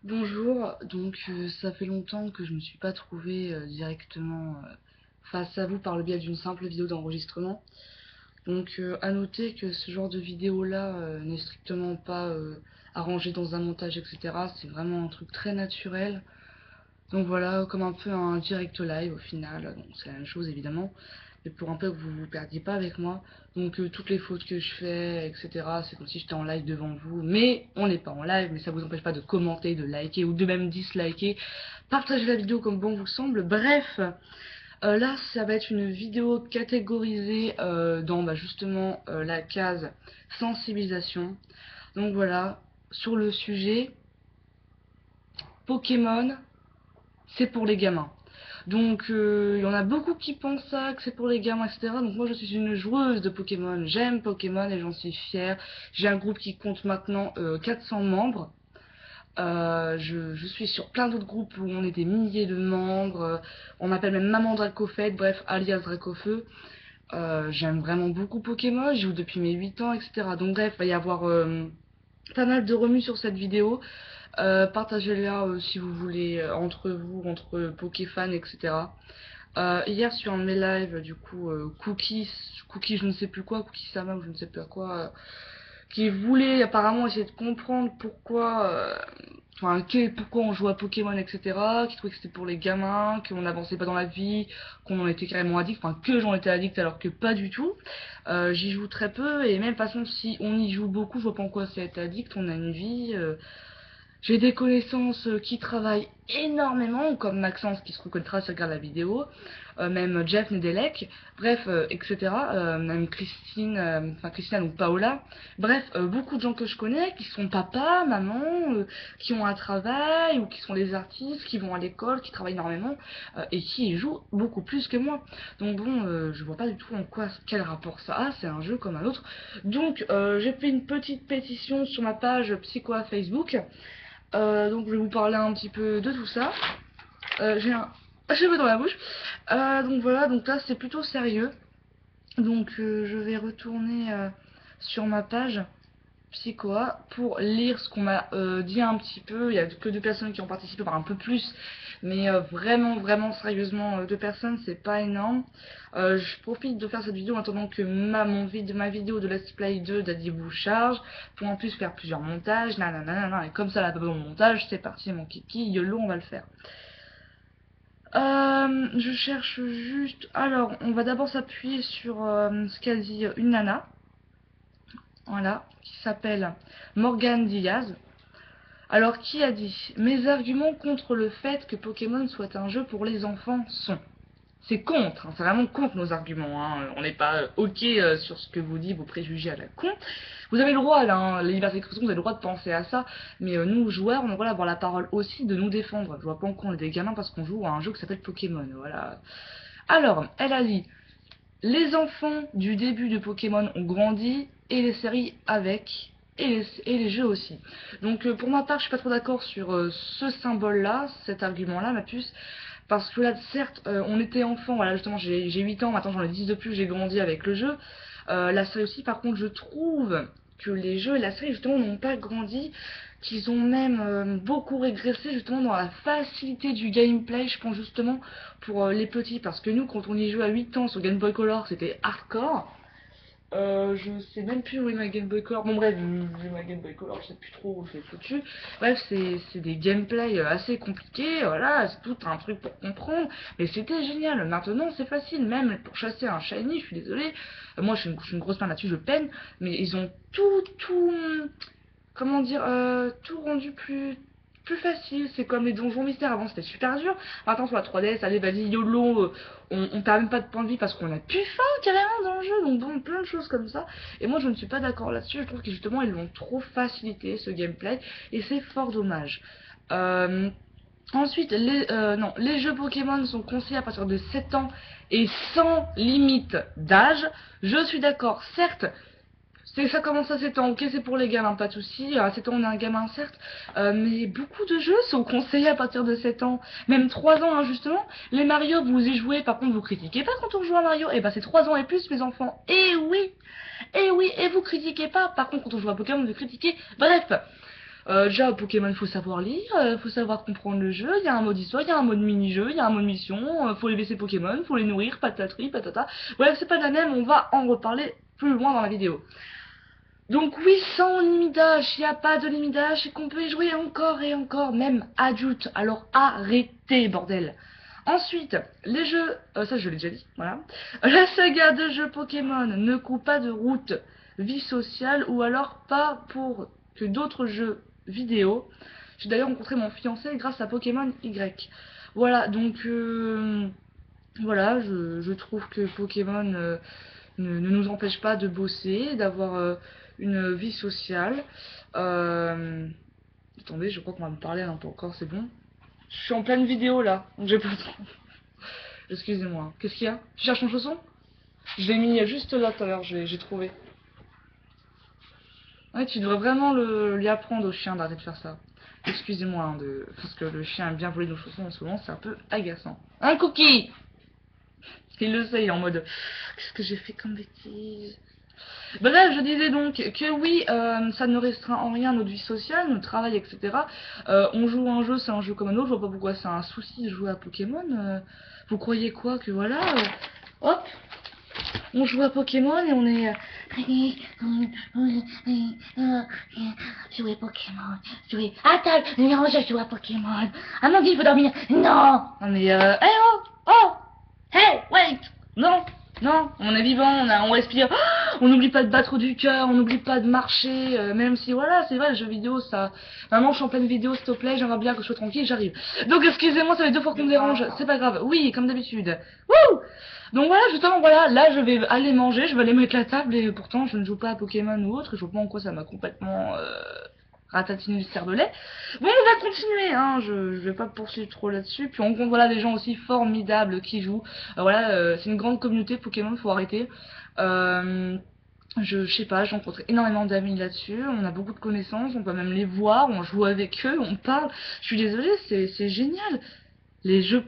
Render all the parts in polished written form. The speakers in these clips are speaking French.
Bonjour, ça fait longtemps que je me suis pas trouvée directement face à vous par le biais d'une simple vidéo d'enregistrement. À noter que ce genre de vidéo là n'est strictement pas arrangé dans un montage, etc. C'est vraiment un truc très naturel. Donc voilà, comme un peu un direct live au final. Donc c'est la même chose évidemment, mais pour un peu que vous vous perdiez pas avec moi. Toutes les fautes que je fais, etc. C'est comme si j'étais en live devant vous, mais on n'est pas en live, mais ça vous empêche pas de commenter, de liker ou de même disliker. Partagez la vidéo comme bon vous semble. Bref, là ça va être une vidéo catégorisée dans justement la case sensibilisation. Donc voilà, sur le sujet Pokémon, c'est pour les gamins. Il y en a beaucoup qui pensent ça, que c'est pour les gamins, etc. Donc moi je suis une joueuse de Pokémon, j'aime Pokémon et j'en suis fière. J'ai un groupe qui compte maintenant 400 membres. Je suis sur plein d'autres groupes où on est des milliers de membres. On m'appelle même Maman Dracofette, bref, alias Dracofeu. J'aime vraiment beaucoup Pokémon, je joue depuis mes 8 ans, etc. Donc bref, il va y avoir pas mal de remue sur cette vidéo. Partagez-la si vous voulez entre vous, entre Pokéfans, etc. Hier sur un de mes lives, Cookie je ne sais plus quoi, Cookie Sama ou je ne sais plus quoi, qui voulait apparemment essayer de comprendre pourquoi on joue à Pokémon, etc. Qui trouvait que c'était pour les gamins, qu'on n'avançait pas dans la vie, qu'on en était carrément addict, enfin que j'en étais addict alors que pas du tout. J'y joue très peu et même de toute façon si on y joue beaucoup, je vois pas en quoi c'est être addict, on a une vie. J'ai des connaissances qui travaillent énormément, comme Maxence qui se reconnaîtra si regarde la vidéo, même Jeff Nedelec, bref, etc. Même Christine, enfin Christina ou Paola, bref, beaucoup de gens que je connais qui sont papa, maman, qui ont un travail ou qui sont des artistes, qui vont à l'école, qui travaillent énormément et qui y jouent beaucoup plus que moi. Je vois pas du tout en quoi, quel rapport ça a, c'est un jeu comme un autre. J'ai fait une petite pétition sur ma page Psycho à Facebook. Je vais vous parler un petit peu de tout ça. J'ai un cheveu dans la bouche. Voilà, donc là c'est plutôt sérieux. Je vais retourner sur ma page Psychoa pour lire ce qu'on m'a dit un petit peu. Il y a que deux personnes qui ont participé, par un peu plus, mais vraiment, vraiment sérieusement, deux personnes, c'est pas énorme. Je profite de faire cette vidéo en attendant que ma vidéo de Let's Play 2 d'Adibou charge, pour en plus faire plusieurs montages, nanana, et comme ça, là, pas bon montage, c'est parti, mon kiki, YOLO, on va le faire. Je cherche juste. Alors, on va d'abord s'appuyer sur ce qu'a dit une nana, voilà, qui s'appelle Morgane Diaz. Alors, qui a dit: mes arguments contre le fait que Pokémon soit un jeu pour les enfants sont. C'est contre, hein, c'est vraiment contre nos arguments. Hein. On n'est pas ok sur ce que vous dites, vos préjugés à la con. Vous avez le droit, là, hein, la liberté d'expression, vous avez le droit de penser à ça. Mais nous, joueurs, on a le droit d'avoir la parole aussi, de nous défendre. Je vois pas en quoi on est des gamins parce qu'on joue à un jeu qui s'appelle Pokémon. Voilà. Alors, elle a dit: les enfants du début de Pokémon ont grandi et les séries avec. Et les jeux aussi. Pour ma part, je suis pas trop d'accord sur ce symbole-là, cet argument-là, ma puce. Parce que là, certes, on était enfant, voilà, justement, j'ai 8 ans, maintenant j'en ai 10 de plus, j'ai grandi avec le jeu. La série aussi, par contre, je trouve que les jeux et la série, justement, n'ont pas grandi, qu'ils ont même beaucoup régressé, justement, dans la facilité du gameplay, je pense, justement, pour les petits. Parce que nous, quand on y jouait à 8 ans sur Game Boy Color, c'était hardcore. Je sais même plus où est ma Game Boy Color. Bon bref, vu ma Game Boy Color, je sais plus trop où je l'ai foutu. Bref, c'est des gameplays assez compliqués, voilà, c'est tout un truc pour comprendre. Mais c'était génial. Maintenant, c'est facile, même pour chasser un shiny, je suis désolée. Moi, je suis une grosse fan là-dessus, je peine. Mais ils ont comment dire, tout rendu plus facile. C'est comme les donjons mystères. Avant, c'était super dur. Maintenant, sur la 3DS, allez, vas-y, YOLO. On perd même pas de points de vie parce qu'on a plus faim carrément dans le jeu. Donc, bon, plein de choses comme ça. Et moi, je ne suis pas d'accord là-dessus. Je trouve que justement, ils l'ont trop facilité, ce gameplay. Et c'est fort dommage. Euh, Ensuite, les jeux Pokémon sont conseillés à partir de 7 ans et sans limite d'âge. Je suis d'accord, certes, ça commence à 7 ans, ok, c'est pour les gamins, pas de soucis. À 7 ans, on est un gamin, certes. Mais beaucoup de jeux sont conseillés à partir de 7 ans. Même 3 ans, hein, justement. Les Mario, vous y jouez, par contre, vous critiquez pas quand on joue à Mario. Et bah, c'est 3 ans et plus, mes enfants. Et oui, et vous critiquez pas. Par contre, quand on joue à Pokémon, vous critiquez. Bref. Déjà, Pokémon, faut savoir lire, faut savoir comprendre le jeu. Il y a un mode histoire, il y a un mode mini-jeu, il y a un mode mission. Faut élever ses Pokémon, faut les nourrir, patatri, patata. Bref, c'est pas de la même, on va en reparler plus loin dans la vidéo. Donc oui, sans limite d'âge, il n'y a pas de limite d'âge et qu'on peut y jouer encore et encore, même adulte. Alors arrêtez, bordel. Ensuite, les jeux, ça je l'ai déjà dit, voilà. La saga de jeux Pokémon ne coupe pas de route, vie sociale ou alors pas pour que d'autres jeux vidéo. J'ai d'ailleurs rencontré mon fiancé grâce à Pokémon Y. Voilà, donc voilà, je trouve que Pokémon ne nous empêche pas de bosser, d'avoir une vie sociale. Attendez, je crois qu'on va me parler un peu encore, c'est bon. Je suis en pleine vidéo là, donc j'ai pas le temps. Excusez-moi. Qu'est-ce qu'il y a? Tu cherches mon chausson? Je l'ai mis juste là tout à l'heure, j'ai trouvé. Ouais, tu devrais vraiment lui apprendre au chien d'arrêter de faire ça. Excusez-moi, hein, parce que le chien aime bien voler nos chaussons en ce moment, c'est un peu agaçant. Un cookie! Il le sait, il est en mode qu'est-ce que j'ai fait comme bêtise? Bref, je disais donc que oui, ça ne restreint en rien notre vie sociale, notre travail, etc. On joue à un jeu, c'est un jeu comme un autre, je vois pas pourquoi c'est un souci de jouer à Pokémon. Vous croyez quoi que voilà, hop, on joue à Pokémon et on est... Jouer Pokémon, jouer... Attends, non, je joue à Pokémon. Ah mon dieu, il faut dormir. Non. On est... hey, oh, oh, hey, wait, non, non, on est vivant, on respire, on n'oublie pas de battre du cœur, on n'oublie pas de marcher, même si voilà, c'est vrai, le jeu vidéo, ça... Maman, je suis en pleine vidéo, s'il te plaît, j'aimerais bien que je sois tranquille, j'arrive. Donc excusez-moi, ça fait 2 fois qu'on me dérange, c'est pas grave, oui, comme d'habitude. Wouh! Donc voilà, justement, voilà, là je vais aller manger, je vais aller mettre la table, et pourtant je ne joue pas à Pokémon ou autre, je vois pas en quoi ça m'a complètement... ratatiné du cervelet. Bon, on va continuer, hein, je vais pas poursuivre trop là-dessus. Puis on compte voilà des gens aussi formidables qui jouent. Voilà, c'est une grande communauté Pokémon, faut arrêter. Je sais pas, j'ai rencontré énormément d'amis là-dessus, on a beaucoup de connaissances, on peut même les voir, on joue avec eux, on parle. Je suis désolée, c'est génial. Les jeux,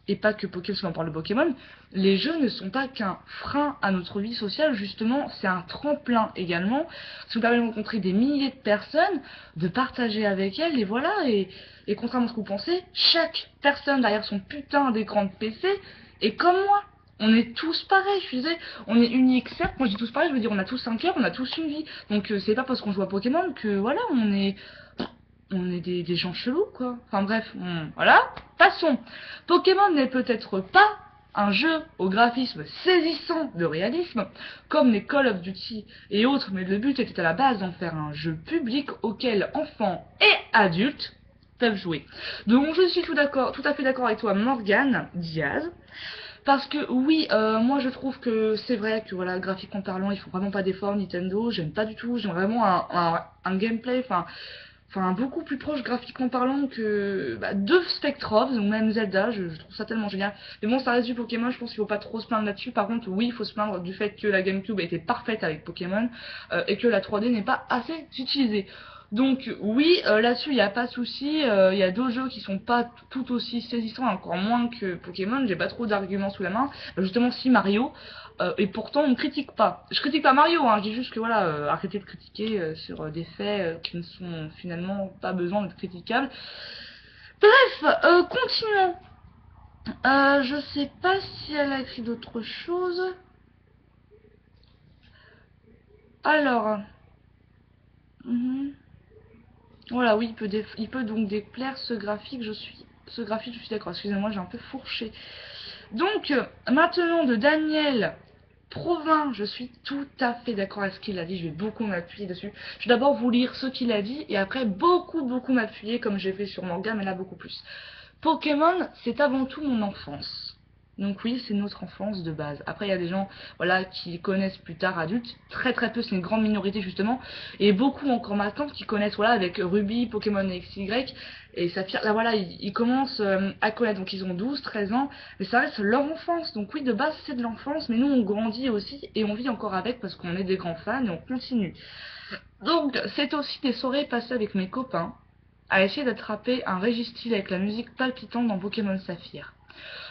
et pas que Pokémon, parce qu'on parle de Pokémon, les jeux ne sont pas qu'un frein à notre vie sociale, justement, c'est un tremplin également. Ça nous permet de rencontrer des milliers de personnes, de partager avec elles, et voilà, et contrairement à ce que vous pensez, chaque personne derrière son putain d'écran de PC est comme moi. On est tous pareils, je suis désolée, on est unique, certes, moi je dis tous pareil, je veux dire on a tous un cœur, on a tous une vie, donc c'est pas parce qu'on joue à Pokémon que voilà, on est des gens chelous, quoi. Enfin bref, voilà. Passons. Pokémon n'est peut-être pas un jeu au graphisme saisissant de réalisme, comme les Call of Duty et autres, mais le but était à la base d'en faire un jeu public auquel enfants et adultes peuvent jouer. Donc je suis tout à fait d'accord avec toi, Morgane Diaz. Parce que oui, moi je trouve que c'est vrai que voilà, graphiquement parlant, ils font vraiment pas d'efforts Nintendo, j'aime pas du tout, j'aime vraiment un gameplay, enfin beaucoup plus proche graphiquement parlant que de Spectrum, ou même Zelda, je trouve ça tellement génial. Mais bon, ça reste du Pokémon, je pense qu'il faut pas trop se plaindre là-dessus. Par contre, oui, il faut se plaindre du fait que la GameCube était parfaite avec Pokémon et que la 3D n'est pas assez utilisée. Donc oui, là-dessus il n'y a pas de souci. Il y a d'autres jeux qui sont pas tout aussi saisissants, encore moins que Pokémon. J'ai pas trop d'arguments sous la main. Justement, si Mario, et pourtant on ne critique pas. Je critique pas Mario, hein, je dis juste que voilà, arrêtez de critiquer sur des faits qui ne sont finalement pas besoin d'être critiquables. Bref, continuons. Je sais pas si elle a écrit d'autres choses. Alors. Voilà, oui, il peut donc déplaire ce graphique, je suis d'accord, excusez-moi, j'ai un peu fourché. Donc, maintenant de Daniel Provin, je suis tout à fait d'accord avec ce qu'il a dit, je vais beaucoup m'appuyer dessus. Je vais d'abord vous lire ce qu'il a dit, et après beaucoup m'appuyer, comme j'ai fait sur Morgane, mais là beaucoup plus. Pokémon, c'est avant tout mon enfance. Donc oui, c'est notre enfance de base. Après, il y a des gens voilà, qui connaissent plus tard adultes. Très peu, c'est une grande minorité justement. Et beaucoup encore maintenant qui connaissent voilà, avec Ruby, Pokémon XY et Saphir. Là voilà, ils commencent à connaître. Donc ils ont 12, 13 ans. Mais ça reste leur enfance. Donc oui, de base, c'est de l'enfance. Mais nous, on grandit aussi et on vit encore avec parce qu'on est des grands fans et on continue. Donc, c'est aussi des soirées passées avec mes copains à essayer d'attraper un Registeel avec la musique palpitante dans Pokémon Saphir.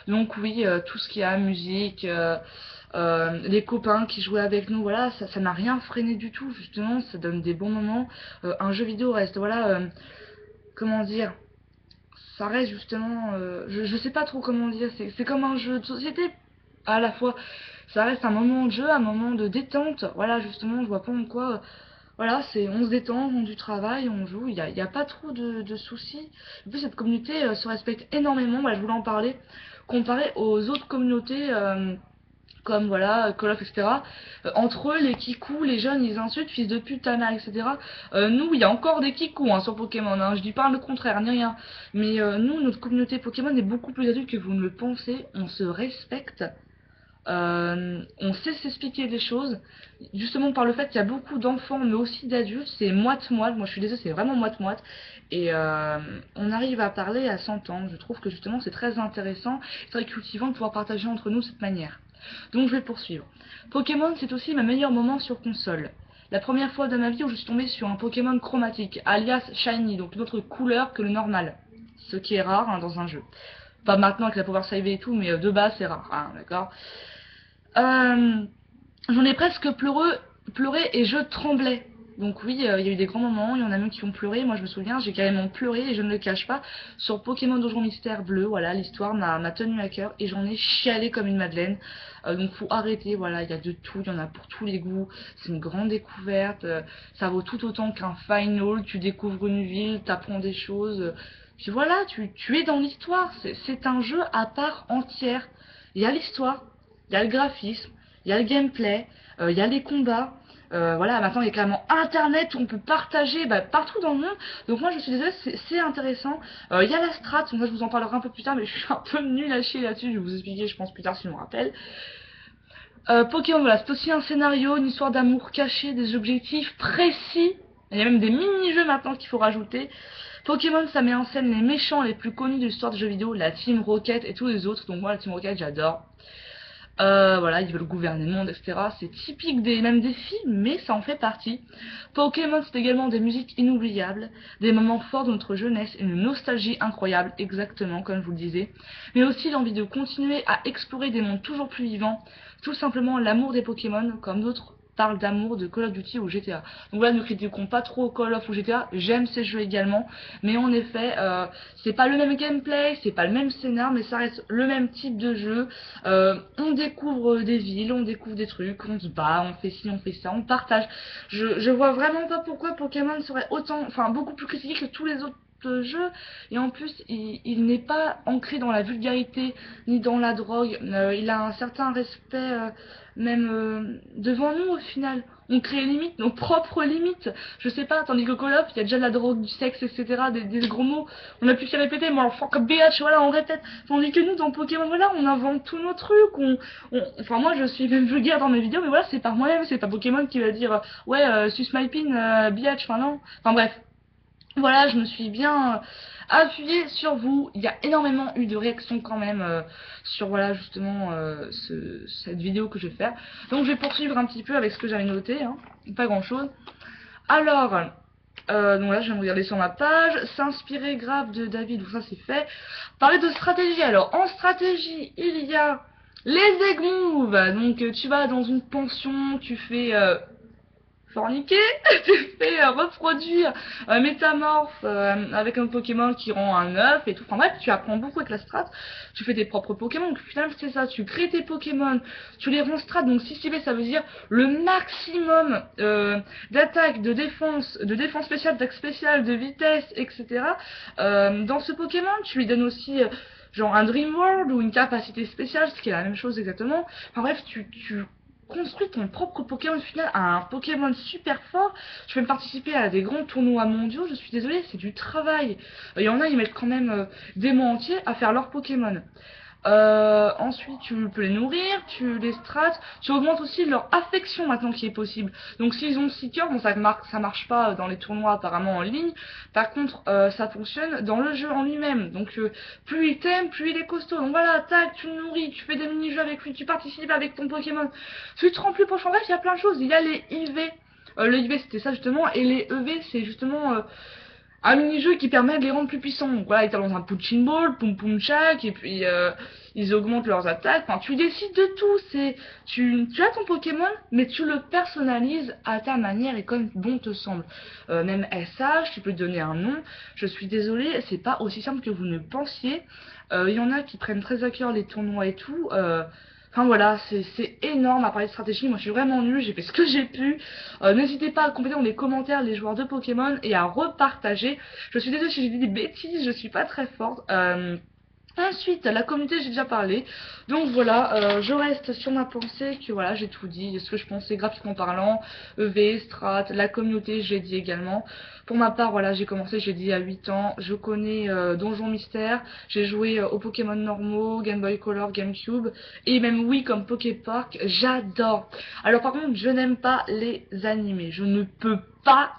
Donc oui, tout ce qui a musique, les copains qui jouaient avec nous, voilà, ça n'a rien freiné du tout, justement, ça donne des bons moments. Un jeu vidéo reste, voilà, comment dire, ça reste justement, je sais pas trop comment dire, c'est comme un jeu de société à la fois. Ça reste un moment de jeu, un moment de détente, voilà, justement, je vois pas en quoi, voilà, on se détend, on du travail, on joue, y a pas trop de soucis. En plus, cette communauté se respecte énormément, voilà, je voulais en parler, comparé aux autres communautés, comme voilà, Call of, etc. Entre eux, les kikous, les jeunes, ils insultent, fils de pute, ta mère, etc. Nous, il y a encore des kikous hein, sur Pokémon, hein. Je dis pas le contraire, ni rien. Mais nous, notre communauté Pokémon est beaucoup plus adulte que vous ne le pensez. On se respecte. On sait s'expliquer des choses, justement par le fait qu'il y a beaucoup d'enfants, mais aussi d'adultes. C'est moite-moite. Moi, je suis désolée, c'est vraiment moite-moite. Et on arrive à parler à 100 ans. Je trouve que justement, c'est très intéressant, très cultivant de pouvoir partager entre nous cette manière. Donc je vais poursuivre. Pokémon, c'est aussi ma meilleur moment sur console. La première fois de ma vie où je suis tombée sur un Pokémon chromatique, alias Shiny, donc une autre couleur que le normal. Ce qui est rare hein, dans un jeu. Pas maintenant avec la Power Save et tout, mais de base c'est rare, hein, d'accord. J'en ai presque pleuré et je tremblais. Donc oui, il y a eu des grands moments, il y en a même qui ont pleuré, moi je me souviens, j'ai carrément pleuré et je ne le cache pas, sur Pokémon Donjon Mystère Bleu, voilà, l'histoire m'a tenu à cœur et j'en ai chialé comme une madeleine, donc faut arrêter, voilà, il y a de tout, il y en a pour tous les goûts, c'est une grande découverte, ça vaut tout autant qu'un final, tu découvres une ville, t'apprends des choses, puis voilà, tu es dans l'histoire, c'est un jeu à part entière, il y a l'histoire, il y a le graphisme, il y a le gameplay, il y a les combats, voilà, maintenant il y a carrément internet où on peut partager partout dans le monde. Donc moi je suis désolée, c'est intéressant. Il y a la strat, moi je vous en parlerai un peu plus tard, mais je suis un peu nulle à chier là-dessus, je vais vous expliquer je pense plus tard si je me rappelle. Pokémon, voilà, c'est aussi un scénario, une histoire d'amour caché, des objectifs précis. Il y a même des mini-jeux maintenant qu'il faut rajouter. Pokémon, ça met en scène les méchants les plus connus de l'histoire de jeux vidéo, la Team Rocket et tous les autres. Donc moi la Team Rocket j'adore. Voilà, ils veulent gouverner le monde, etc. C'est typique même des films, mais ça en fait partie. Pokémon, c'est également des musiques inoubliables, des moments forts de notre jeunesse, une nostalgie incroyable, exactement comme je vous le disais, mais aussi l'envie de continuer à explorer des mondes toujours plus vivants, tout simplement l'amour des Pokémon, comme d'autres parlent d'amour de Call of Duty ou GTA. Donc voilà, ne critiquons pas trop Call of ou GTA, j'aime ces jeux également, mais en effet, c'est pas le même gameplay, c'est pas le même scénar, mais ça reste le même type de jeu. On découvre des villes, on découvre des trucs, on se bat, on fait ci, on fait ça, on partage. Je vois vraiment pas pourquoi Pokémon serait autant, enfin beaucoup plus critiqué que tous les autres jeux, et en plus il n'est pas ancré dans la vulgarité ni dans la drogue, il a un certain respect même devant nous au final. On crée limite nos propres limites. Je sais pas, tandis que Call of, il y a déjà de la drogue, du sexe, etc. Des gros mots. On a plus qu'à répéter, moi, fuck a bitch, voilà, on répète. Tandis que nous, dans Pokémon, voilà, on invente tous nos trucs. Enfin, moi, je suis même vulgaire dans mes vidéos, mais voilà, c'est par moi-même, c'est pas Pokémon qui va dire, ouais, suce my pin, bitch, enfin non. Enfin bref. Voilà, je me suis bien appuyée sur vous. Il y a énormément eu de réactions quand même sur voilà justement cette vidéo que je vais faire. Donc je vais poursuivre un petit peu avec ce que j'avais noté, hein. Pas grand chose. Alors, donc là je viens de regarder sur ma page. S'inspirer grave de David, donc ça c'est fait. Parler de stratégie. Alors en stratégie, il y a les egg moves. Donc tu vas dans une pension, tu fais forniquer, tu fais reproduire métamorphe avec un Pokémon qui rend un œuf et tout. Enfin bref, tu apprends beaucoup avec la strat, tu fais tes propres Pokémon, donc finalement c'est ça, tu crées tes Pokémon, tu les rends strat, donc 6 ça veut dire le maximum d'attaque, de défense spéciale, d'attaque spéciale, de vitesse, etc. Dans ce Pokémon, tu lui donnes aussi genre un Dream World ou une capacité spéciale, ce qui est la même chose exactement. Enfin bref, tu construis ton propre Pokémon final à un Pokémon super fort. Tu peux même participer à des grands tournois mondiaux. Je suis désolée, c'est du travail. Il y en a, ils mettent quand même des mois entiers à faire leur Pokémon. Ensuite, tu peux les nourrir, tu les strates, tu augmentes aussi leur affection maintenant qui est possible. Donc s'ils ont 6 cœurs, bon ça marche pas dans les tournois apparemment en ligne. Par contre, ça fonctionne dans le jeu en lui-même. Donc plus il t'aime, plus il est costaud. Donc voilà, tac, tu le nourris, tu fais des mini-jeux avec lui, tu participes avec ton Pokémon. Tu te rends plus proche. En bref, il y a plein de choses. Il y a les IV. Le IV c'était ça justement, et les EV c'est justement un mini-jeu qui permet de les rendre plus puissants. Donc voilà, il est dans un punching ball, pum pum chak, et puis ils augmentent leurs attaques, enfin tu décides de tout, tu as ton Pokémon, mais tu le personnalises à ta manière et comme bon te semble. Même SH, tu peux donner un nom, je suis désolée, c'est pas aussi simple que vous ne pensiez. Il y en a qui prennent très à cœur les tournois et tout, enfin voilà, c'est énorme à parler de stratégie. Moi je suis vraiment nulle, j'ai fait ce que j'ai pu. N'hésitez pas à compléter dans les commentaires les joueurs de Pokémon et à repartager. Je suis désolée si j'ai dit des bêtises, je suis pas très forte. Ensuite, la communauté, j'ai déjà parlé. Donc voilà, je reste sur ma pensée que voilà, j'ai tout dit, ce que je pensais graphiquement parlant, EV, Strat, la communauté, j'ai dit également. Pour ma part, voilà, j'ai commencé, j'ai dit à 8 ans, je connais Donjon Mystère, j'ai joué aux Pokémon normaux, Game Boy Color, GameCube, et même oui, comme Poképark, j'adore. Alors par contre, je n'aime pas les animés, je ne peux pas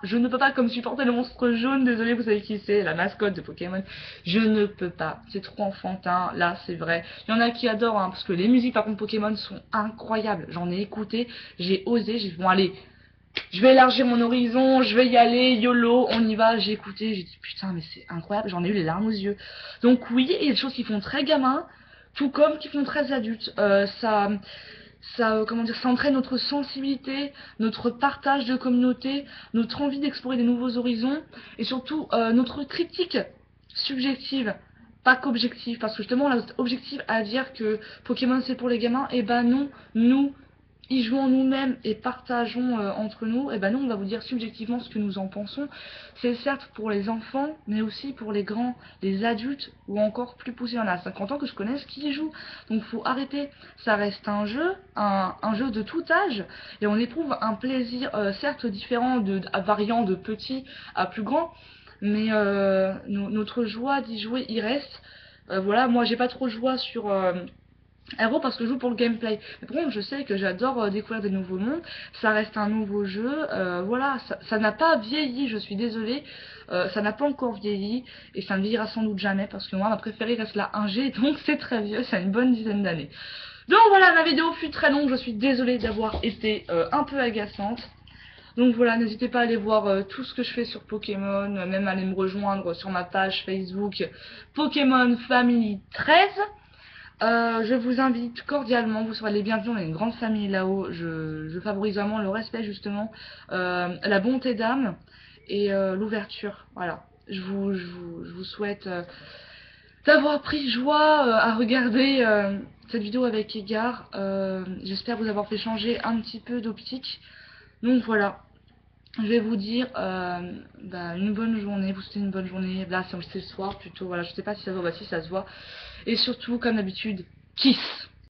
comme supporter le monstre jaune, désolé, vous savez qui c'est, la mascotte de Pokémon, je ne peux pas, c'est trop enfantin, là c'est vrai. Il y en a qui adorent, hein, parce que les musiques par contre Pokémon sont incroyables, j'en ai écouté, j'ai osé, j'ai dit bon allez, je vais élargir mon horizon, je vais y aller, YOLO, on y va, j'ai écouté, j'ai dit putain mais c'est incroyable, j'en ai eu les larmes aux yeux. Donc oui, il y a des choses qui font très gamin, tout comme qui font très adulte, comment dire, ça entraîne notre sensibilité, notre partage de communauté, notre envie d'explorer des nouveaux horizons et surtout notre critique subjective, pas qu'objective, parce que justement on a objectif à dire que Pokémon c'est pour les gamins, et ben non, nous y jouons nous-mêmes et partageons entre nous, et ben nous on va vous dire subjectivement ce que nous en pensons. C'est certes pour les enfants, mais aussi pour les grands, les adultes, ou encore plus poussés. Il y en a 50 ans que je connaisse qui y jouent. Donc faut arrêter, ça reste un jeu, un jeu de tout âge, et on éprouve un plaisir certes différent, variant de petit à plus grand, mais notre joie d'y jouer y reste. Voilà, moi j'ai pas trop de joie sur Hero parce que je joue pour le gameplay. Mais par contre, je sais que j'adore découvrir des nouveaux mondes. Ça reste un nouveau jeu. Voilà, ça n'a pas vieilli, je suis désolée. Ça n'a pas encore vieilli. Et ça ne vieillira sans doute jamais parce que moi, ma préférée reste la 1G. Donc c'est très vieux, ça a une bonne dizaine d'années. Donc voilà, ma vidéo fut très longue. Je suis désolée d'avoir été un peu agaçante. Donc voilà, n'hésitez pas à aller voir tout ce que je fais sur Pokémon. Même à aller me rejoindre sur ma page Facebook Pokémon Family 13. Je vous invite cordialement, vous serez les bienvenus, on a une grande famille là-haut, je favorise vraiment le respect justement, la bonté d'âme et l'ouverture, voilà. Je vous souhaite d'avoir pris joie à regarder cette vidéo avec égard, j'espère vous avoir fait changer un petit peu d'optique, donc voilà. Je vais vous dire une bonne journée, vous souhaitez une bonne journée, là c'est le soir plutôt, voilà, je sais pas si ça se voit, bah si ça se voit. Et surtout, comme d'habitude, kiss!